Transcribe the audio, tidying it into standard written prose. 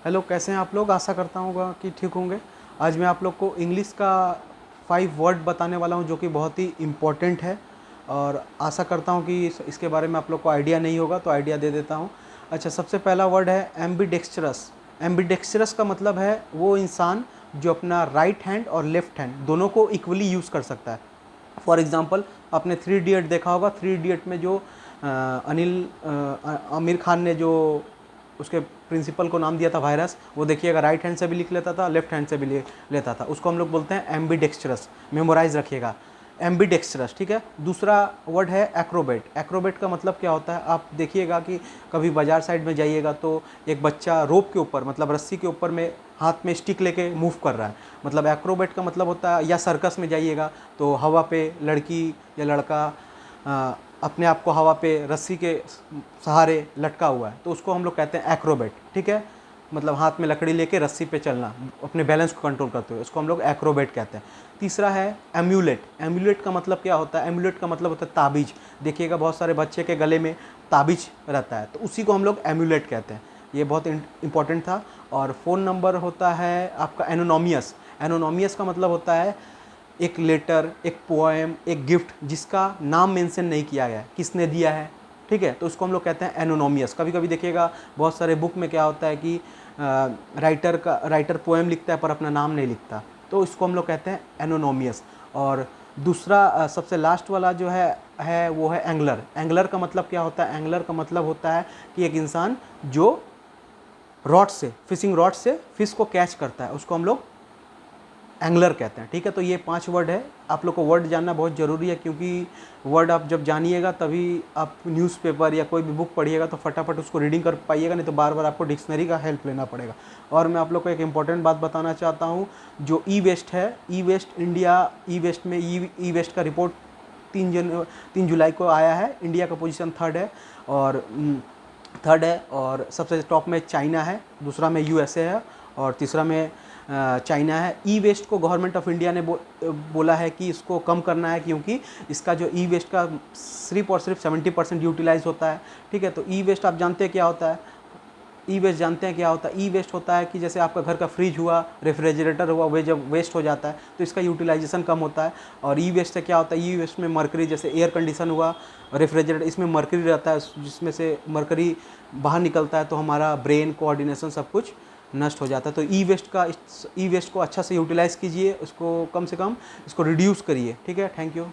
Hello, कैसे हैं आप लोग? आशा करता हूँ कि ठीक होंगे। आज मैं आप लोग को इंग्लिश का 5 वर्ड बताने वाला हूँ जो कि बहुत ही इम्पोर्टेंट है, और आशा करता हूँ कि इसके बारे में आप लोग को आइडिया नहीं होगा, तो आइडिया दे देता हूँ। अच्छा, सबसे पहला वर्ड है एम्बीडेक्स्ट्रस। एम्बीडेक्स्ट्रस का मतलब है वो इंसान जो अपना राइट हैंड और लेफ्ट हैंड दोनों को इक्वली यूज़ कर सकता है। फॉर एग्ज़ाम्पल, आपने थ्री इडियट देखा होगा। थ्री इडियट में जो आमिर खान ने जो उसके प्रिंसिपल को नाम दिया था वायरस, वो देखिएगा राइट हैंड से भी लिख लेता था, लेफ्ट हैंड से भी लेता था। उसको हम लोग बोलते हैं एम्बीडेक्स्ट्रस। मेमोराइज रखिएगा, एम्बीडेक्स्ट्रस, ठीक है। दूसरा वर्ड है एक्रोबेट। एक्रोबेट का मतलब क्या होता है? आप देखिएगा कि कभी बाजार साइड में जाइएगा तो एक बच्चा रोप के ऊपर, मतलब रस्सी के ऊपर में हाथ में स्टिक लेके मूव कर रहा है, मतलब एक्रोबेट का मतलब होता है। या सर्कस में जाइएगा तो हवा पे लड़की या लड़का अपने आप को हवा पे रस्सी के सहारे लटका हुआ है, तो उसको हम लोग कहते हैं एक्रोबेट, ठीक है। मतलब हाथ में लकड़ी लेके रस्सी पे चलना, अपने बैलेंस को कंट्रोल करते हुए, उसको हम लोग एक्रोबेट कहते हैं। तीसरा है एम्यूलेट। एम्यूलेट का मतलब क्या होता है? एम्यूलेट का मतलब होता है ताबीज। देखिएगा बहुत सारे बच्चे के गले में ताबीज रहता है, तो उसी को हम लोग एम्यूलेट कहते हैं। ये बहुत इंपॉर्टेंट था। और फ़ोन नंबर होता है आपका एनोनोमियस। एनोनोमियस का मतलब होता है एक लेटर, एक पोएम, एक गिफ्ट जिसका नाम मेंशन नहीं किया गया है, किसने दिया है, ठीक है, तो उसको हम लोग कहते हैं एनोनोमियस। कभी कभी देखिएगा बहुत सारे बुक में क्या होता है कि राइटर पोएम लिखता है पर अपना नाम नहीं लिखता, तो इसको हम लोग कहते हैं एनोनोमियस। और दूसरा सबसे लास्ट वाला जो है वो है एंगलर। एंगलर का मतलब क्या होता है? एंगलर का मतलब होता है कि एक इंसान जो रॉड से, फिशिंग रॉड से फिश को कैच करता है, उसको हम लोग एंगलर कहते हैं, ठीक है। तो ये 5 वर्ड है। आप लोग को वर्ड जानना बहुत ज़रूरी है, क्योंकि वर्ड आप जब जानिएगा तभी आप न्यूज़पेपर या कोई भी बुक पढ़िएगा तो फटाफट उसको रीडिंग कर पाइएगा, नहीं तो बार बार आपको डिक्शनरी का हेल्प लेना पड़ेगा। और मैं आप लोग को एक इम्पॉर्टेंट बात बताना चाहता हूँ। जो ई वेस्ट है, ई वेस्ट इंडिया, ई वेस्ट में ई वेस्ट का रिपोर्ट 3 जुलाई को आया है। इंडिया का पोजीशन थर्ड है, और सबसे टॉप में चाइना है, दूसरा में यूएसए है, और तीसरा में चाइना है। ई वेस्ट को गवर्नमेंट ऑफ इंडिया ने बोला है कि इसको कम करना है, क्योंकि इसका जो ई वेस्ट का सिर्फ और सिर्फ 70% यूटिलाइज होता है, ठीक है। तो ई वेस्ट आप जानते हैं क्या होता है? ई वेस्ट जानते हैं क्या होता है? ई वेस्ट होता है कि जैसे आपका घर का फ्रिज हुआ, रेफ्रिजरेटर हुआ, वे जब वेस्ट हो जाता है तो इसका यूटिलाइजेशन कम होता है। और ई वेस्ट से क्या होता है? ई वेस्ट में मरकरी, जैसे एयर कंडीशन हुआ, रेफ्रिजरेटर, इसमें मरकरी रहता है, जिसमें से मरकरी बाहर निकलता है तो हमारा ब्रेन कोऑर्डिनेशन सब कुछ नष्ट हो जाता है। तो ई वेस्ट को अच्छा से यूटिलाइज़ कीजिए, उसको कम से कम इसको रिड्यूस करिए, ठीक है। Thank you.